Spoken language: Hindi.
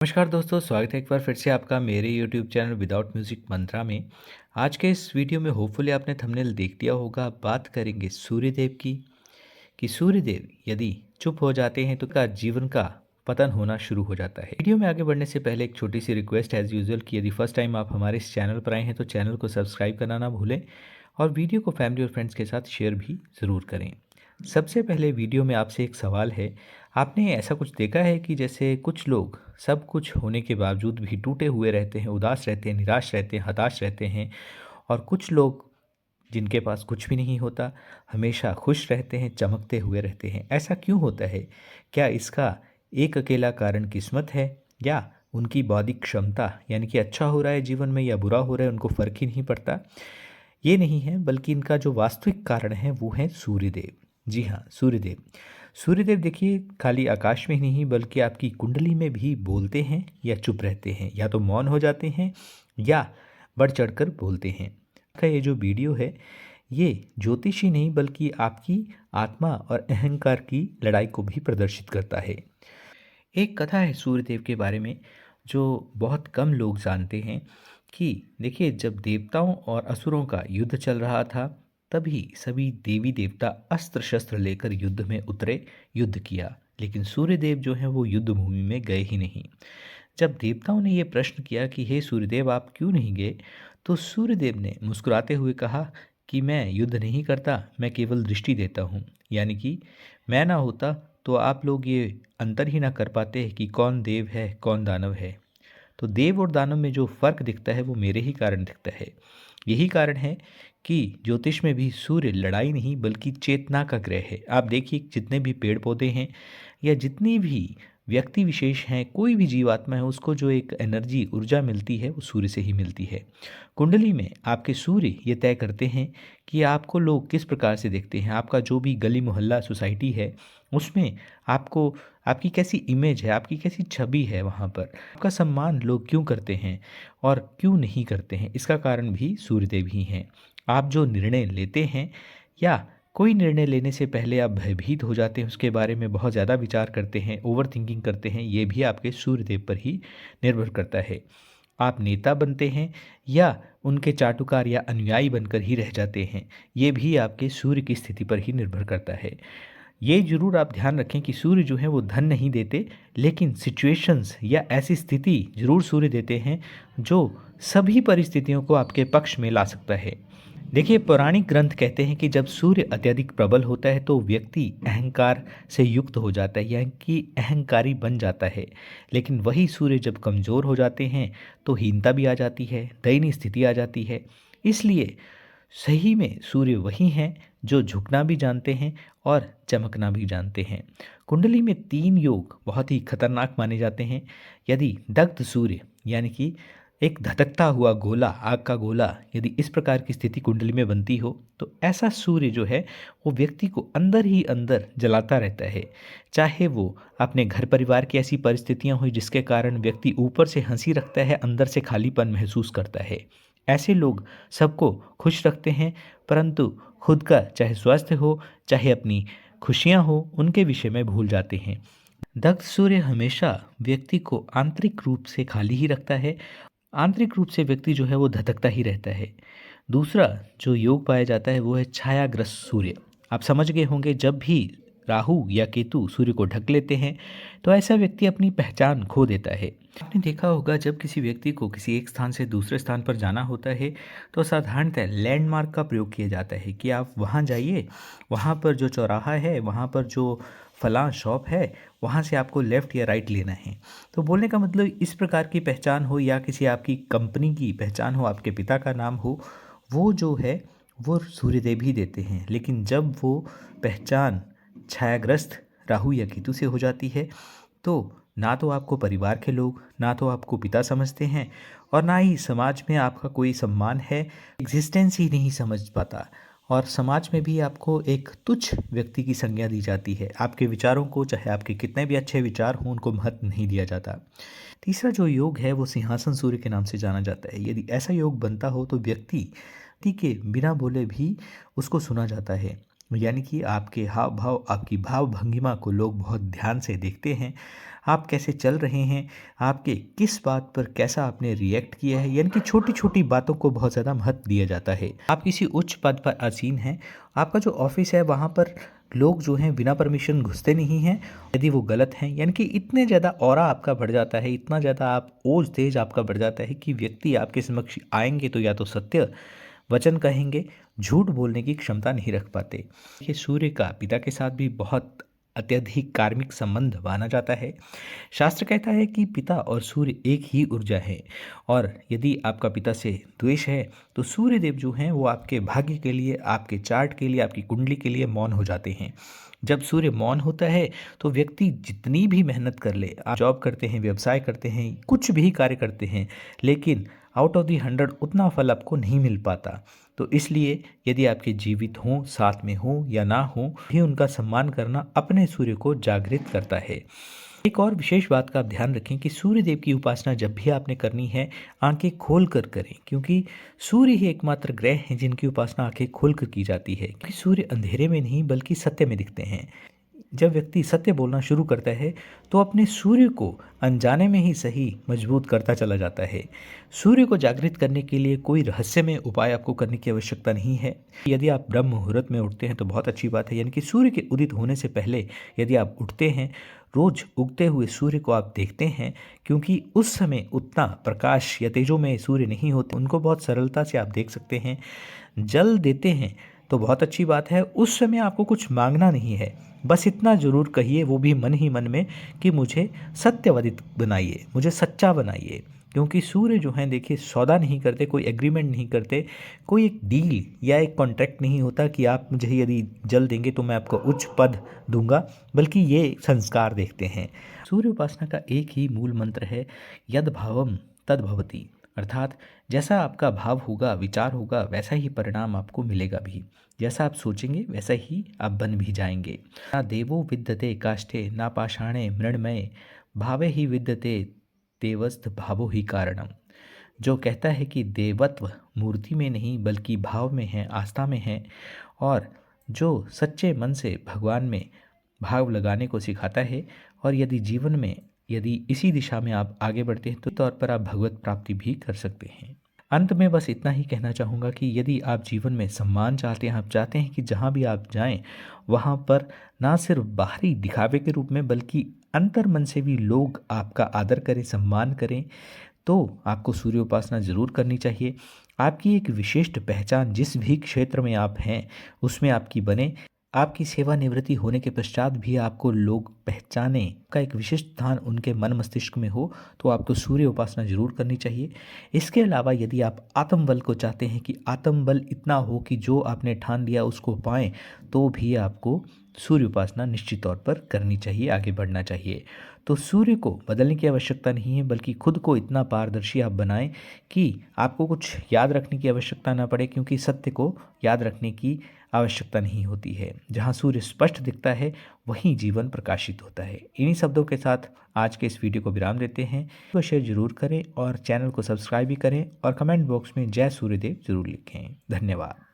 नमस्कार दोस्तों, स्वागत है एक बार फिर से आपका मेरे यूट्यूब चैनल विदाउट म्यूजिक मंत्रा में। आज के इस वीडियो में होपफुली आपने थंबनेल देख लिया होगा। बात करेंगे सूर्यदेव की कि सूर्यदेव यदि चुप हो जाते हैं तो का जीवन का पतन होना शुरू हो जाता है। वीडियो में आगे बढ़ने से पहले एक छोटी सी रिक्वेस्ट एज यूजुअल कि यदि फर्स्ट टाइम आप हमारे इस चैनल पर आए हैं तो चैनल को सब्सक्राइब करना ना भूलें और वीडियो को फैमिली और फ्रेंड्स के साथ शेयर भी ज़रूर करें। सबसे पहले वीडियो में आपसे एक सवाल है। आपने ऐसा कुछ देखा है कि जैसे कुछ लोग सब कुछ होने के बावजूद भी टूटे हुए रहते हैं, उदास रहते हैं, निराश रहते हैं, हताश रहते हैं, और कुछ लोग जिनके पास कुछ भी नहीं होता हमेशा खुश रहते हैं, चमकते हुए रहते हैं। ऐसा क्यों होता है? क्या इसका एक अकेला कारण किस्मत है, या उनकी बौद्धिक क्षमता, यानी कि अच्छा हो रहा है जीवन में या बुरा हो रहा है उनको फ़र्क ही नहीं पड़ता? ये नहीं है, बल्कि इनका जो वास्तविक कारण है वो है सूर्यदेव। जी हाँ, सूर्यदेव। सूर्यदेव देखिए खाली आकाश में ही नहीं बल्कि आपकी कुंडली में भी बोलते हैं या चुप रहते हैं, या तो मौन हो जाते हैं या बढ़ चढ़कर बोलते हैं। का ये जो वीडियो है ये ज्योतिषी नहीं बल्कि आपकी आत्मा और अहंकार की लड़ाई को भी प्रदर्शित करता है। एक कथा है सूर्यदेव के बारे में जो बहुत कम लोग जानते हैं कि देखिए, जब देवताओं और असुरों का युद्ध चल रहा था तभी सभी देवी देवता अस्त्र शस्त्र लेकर युद्ध में उतरे, युद्ध किया, लेकिन सूर्यदेव जो हैं वो युद्ध भूमि में गए ही नहीं। जब देवताओं ने ये प्रश्न किया कि हे सूर्यदेव आप क्यों नहीं गए, तो सूर्यदेव ने मुस्कुराते हुए कहा कि मैं युद्ध नहीं करता, मैं केवल दृष्टि देता हूँ। यानी कि मैं ना होता तो आप लोग ये अंतर ही ना कर पाते कि कौन देव है कौन दानव है। तो देव और दानव में जो फर्क दिखता है वो मेरे ही कारण दिखता है। यही कारण है कि ज्योतिष में भी सूर्य लड़ाई नहीं बल्कि चेतना का ग्रह है। आप देखिए जितने भी पेड़ पौधे हैं या जितनी भी व्यक्ति विशेष हैं, कोई भी जीवात्मा है, उसको जो एक एनर्जी ऊर्जा मिलती है वो सूर्य से ही मिलती है। कुंडली में आपके सूर्य ये तय करते हैं कि आपको लोग किस प्रकार से देखते हैं। आपका जो भी गली मोहल्ला सोसाइटी है उसमें आपको आपकी कैसी इमेज है, आपकी कैसी छवि है, वहाँ पर आपका सम्मान लोग क्यों करते हैं और क्यों नहीं करते हैं, इसका कारण भी सूर्यदेव ही हैं। आप जो निर्णय लेते हैं या कोई निर्णय लेने से पहले आप भयभीत हो जाते हैं, उसके बारे में बहुत ज़्यादा विचार करते हैं, ओवर थिंकिंग करते हैं, ये भी आपके सूर्यदेव पर ही निर्भर करता है। आप नेता बनते हैं या उनके चाटुकार या अनुयायी बनकर ही रह जाते हैं, ये भी आपके सूर्य की स्थिति पर ही निर्भर करता है। ये ज़रूर आप ध्यान रखें कि सूर्य जो है वो धन नहीं देते, लेकिन सिचुएशंस या ऐसी स्थिति ज़रूर सूर्य देते हैं जो सभी परिस्थितियों को आपके पक्ष में ला सकता है। देखिए, पौराणिक ग्रंथ कहते हैं कि जब सूर्य अत्यधिक प्रबल होता है तो व्यक्ति अहंकार से युक्त हो जाता है, यानी कि अहंकारी बन जाता है। लेकिन वही सूर्य जब कमज़ोर हो जाते हैं तो हीनता भी आ जाती है, दयनीय स्थिति आ जाती है। इसलिए सही में सूर्य वही हैं जो झुकना भी जानते हैं और चमकना भी जानते हैं। कुंडली में 3 योग बहुत ही खतरनाक माने जाते हैं। यदि दग्ध सूर्य, यानी कि एक धधकता हुआ गोला, आग का गोला, यदि इस प्रकार की स्थिति कुंडली में बनती हो तो ऐसा सूर्य जो है वो व्यक्ति को अंदर ही अंदर जलाता रहता है। चाहे वो अपने घर परिवार की ऐसी परिस्थितियां हुई जिसके कारण व्यक्ति ऊपर से हंसी रखता है, अंदर से खालीपन महसूस करता है। ऐसे लोग सबको खुश रखते हैं, परंतु खुद का चाहे स्वास्थ्य हो चाहे अपनी खुशियां हो उनके विषय में भूल जाते हैं। दग्ध सूर्य हमेशा व्यक्ति को आंतरिक रूप से खाली ही रखता है, आंतरिक रूप से व्यक्ति जो है वो धधकता ही रहता है। दूसरा जो योग पाया जाता है वो है छायाग्रस्त सूर्य। आप समझ गए होंगे, जब भी राहु या केतु सूर्य को ढक लेते हैं तो ऐसा व्यक्ति अपनी पहचान खो देता है। आपने देखा होगा जब किसी व्यक्ति को किसी एक स्थान से दूसरे स्थान पर जाना होता है तो साधारणतः लैंडमार्क का प्रयोग किया जाता है कि आप वहाँ जाइए, वहाँ पर जो चौराहा है, वहाँ पर जो फलां शॉप है, वहाँ से आपको लेफ़्ट या राइट लेना है। तो बोलने का मतलब इस प्रकार की पहचान हो या किसी आपकी कंपनी की पहचान हो, आपके पिता का नाम हो, वो जो है वो सूर्यदेव ही देते हैं। लेकिन जब वो पहचान छायाग्रस्त राहु या केतु से हो जाती है तो ना तो आपको परिवार के लोग, ना तो आपको पिता समझते हैं और ना ही समाज में आपका कोई सम्मान है, एग्जिस्टेंस ही नहीं समझ पाता। और समाज में भी आपको एक तुच्छ व्यक्ति की संज्ञा दी जाती है। आपके विचारों को, चाहे आपके कितने भी अच्छे विचार हों, उनको महत्व नहीं दिया जाता। तीसरा जो योग है वो सिंहासन सूर्य के नाम से जाना जाता है। यदि ऐसा योग बनता हो तो व्यक्ति के बिना बोले भी उसको सुना जाता है। यानी कि आपके हाव भाव, आपकी भाव भंगिमा को लोग बहुत ध्यान से देखते हैं। आप कैसे चल रहे हैं, आपके किस बात पर कैसा आपने रिएक्ट किया है, यानी कि छोटी-छोटी बातों को बहुत ज़्यादा महत्व दिया जाता है। आप किसी उच्च पद पर आसीन हैं, आपका जो ऑफ़िस है वहाँ पर लोग जो हैं बिना परमिशन घुसते नहीं हैं, यदि वो गलत हैं, यानी कि इतने ज़्यादा ऑरा आपका बढ़ जाता है, इतना ज़्यादा आप ओज-तेज आपका बढ़ जाता है कि व्यक्ति आपके समक्ष आएँगे तो या तो सत्य वचन कहेंगे, झूठ बोलने की क्षमता नहीं रख पाते। देखिए, सूर्य का पिता के साथ भी बहुत अत्यधिक कार्मिक संबंध माना जाता है। शास्त्र कहता है कि पिता और सूर्य एक ही ऊर्जा है, और यदि आपका पिता से द्वेष है तो सूर्य देव जो हैं वो आपके भाग्य के लिए, आपके चार्ट के लिए, आपकी कुंडली के लिए मौन हो जाते हैं। जब सूर्य मौन होता है तो व्यक्ति जितनी भी मेहनत कर ले, आप जॉब करते हैं, व्यवसाय करते हैं, कुछ भी कार्य करते हैं, लेकिन आउट ऑफ दी 100 उतना फल आपको नहीं मिल पाता। तो इसलिए यदि आपके जीवित हों, साथ में हों या ना हों, भी उनका सम्मान करना अपने सूर्य को जागृत करता है। एक और विशेष बात का आप ध्यान रखें कि सूर्य देव की उपासना जब भी आपने करनी है, आंखें खोल कर करें, क्योंकि सूर्य ही एकमात्र ग्रह हैं जिनकी उपासना आंखें खोल कर की जाती है। क्योंकि सूर्य अंधेरे में नहीं बल्कि सत्य में दिखते हैं। जब व्यक्ति सत्य बोलना शुरू करता है तो अपने सूर्य को अनजाने में ही सही मजबूत करता चला जाता है। सूर्य को जागृत करने के लिए कोई रहस्यमय उपाय आपको करने की आवश्यकता नहीं है। यदि आप ब्रह्म मुहूर्त में उठते हैं तो बहुत अच्छी बात है, यानी कि सूर्य के उदित होने से पहले यदि आप उठते हैं, रोज उगते हुए सूर्य को आप देखते हैं, क्योंकि उस समय उतना प्रकाश या तेजोमय सूर्य नहीं होते, उनको बहुत सरलता से आप देख सकते हैं। जल देते हैं तो बहुत अच्छी बात है, उस समय आपको कुछ मांगना नहीं है, बस इतना ज़रूर कहिए, वो भी मन ही मन में, कि मुझे सत्यवदित बनाइए, मुझे सच्चा बनाइए। क्योंकि सूर्य जो हैं देखिए सौदा नहीं करते, कोई एग्रीमेंट नहीं करते, कोई एक डील या एक कॉन्ट्रैक्ट नहीं होता कि आप मुझे यदि जल देंगे तो मैं आपको उच्च पद दूंगा, बल्कि ये संस्कार देखते हैं। सूर्य उपासना का एक ही मूल मंत्र है, यद भावम तद भवति, अर्थात जैसा आपका भाव होगा, विचार होगा, वैसा ही परिणाम आपको मिलेगा भी। जैसा आप सोचेंगे वैसा ही आप बन भी जाएंगे। ना देवो विद्यते काष्ठे ना पाषाणे मृण्मये, भावे ही विद्यते देवस्त भावो ही कारणम। जो कहता है कि देवत्व मूर्ति में नहीं बल्कि भाव में है, आस्था में है, और जो सच्चे मन से भगवान में भाव लगाने को सिखाता है, और यदि जीवन में यदि इसी दिशा में आप आगे बढ़ते हैं तो तौर पर आप भगवत प्राप्ति भी कर सकते हैं। अंत में बस इतना ही कहना चाहूँगा कि यदि आप जीवन में सम्मान चाहते हैं, आप चाहते हैं कि जहाँ भी आप जाएं वहाँ पर ना सिर्फ बाहरी दिखावे के रूप में बल्कि अंतर मन से भी लोग आपका आदर करें, सम्मान करें, तो आपको सूर्य उपासना ज़रूर करनी चाहिए। आपकी एक विशिष्ट पहचान जिस भी क्षेत्र में आप हैं उसमें आपकी बने। आपकी सेवानिवृत्ति होने के पश्चात भी आपको लोग पहचाने का एक विशिष्ट स्थान उनके मन मस्तिष्क में हो, तो आपको सूर्य उपासना जरूर करनी चाहिए। इसके अलावा यदि आप आत्मबल को चाहते हैं कि आत्मबल इतना हो कि जो आपने ठान लिया उसको पाएं, तो भी आपको सूर्य उपासना निश्चित तौर पर करनी चाहिए, आगे बढ़ना चाहिए। तो सूर्य को बदलने की आवश्यकता नहीं है, बल्कि खुद को इतना पारदर्शी आप बनाएं कि आपको कुछ याद रखने की आवश्यकता ना पड़े, क्योंकि सत्य को याद रखने की आवश्यकता नहीं होती है। जहाँ सूर्य स्पष्ट दिखता है वहीं जीवन प्रकाशित होता है। इन्हीं शब्दों के साथ आज के इस वीडियो को विराम देते हैं। तो शेयर जरूर करें और चैनल को सब्सक्राइब भी करें, और कमेंट बॉक्स में जय सूर्यदेव जरूर लिखें। धन्यवाद।